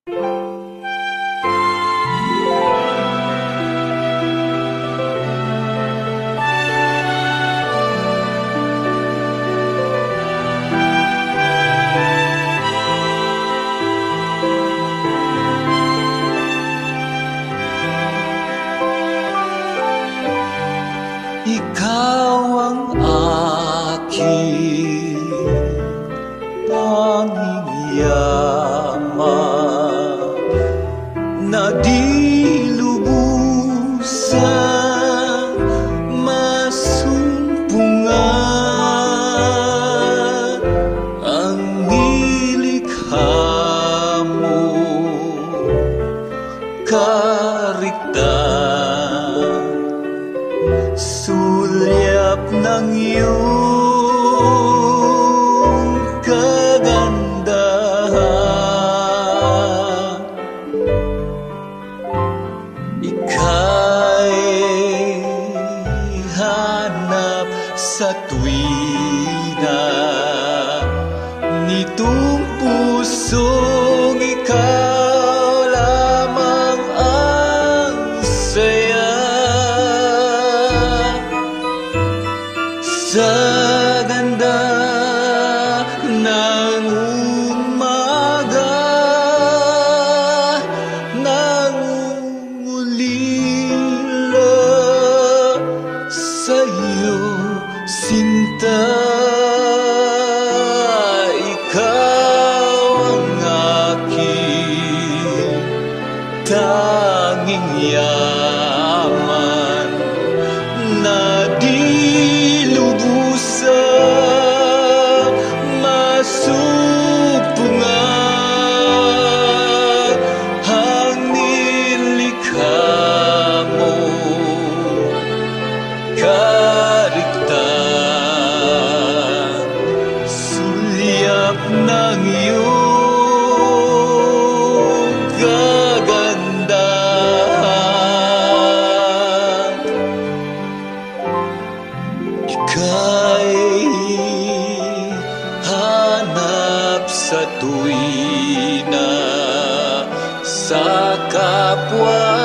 Ikaw ang aking tanging yaman na di lubusang masumpungan. Ang nilikha mo, kariktan, sulyap ng iyong kagandahan. Ika'y hanap sa tuwina nitong pusong ikaw lamang ang saya. Sa ganda ng umaga, nangungulila sa iyo, sinta. Ikaw ang aking tanging yaman na di lubusang masumpungan. Ang nilikha mo, kariktan, sulyap ng iyong kagandahan. Ika'y hanap sa tuwina sa kapwa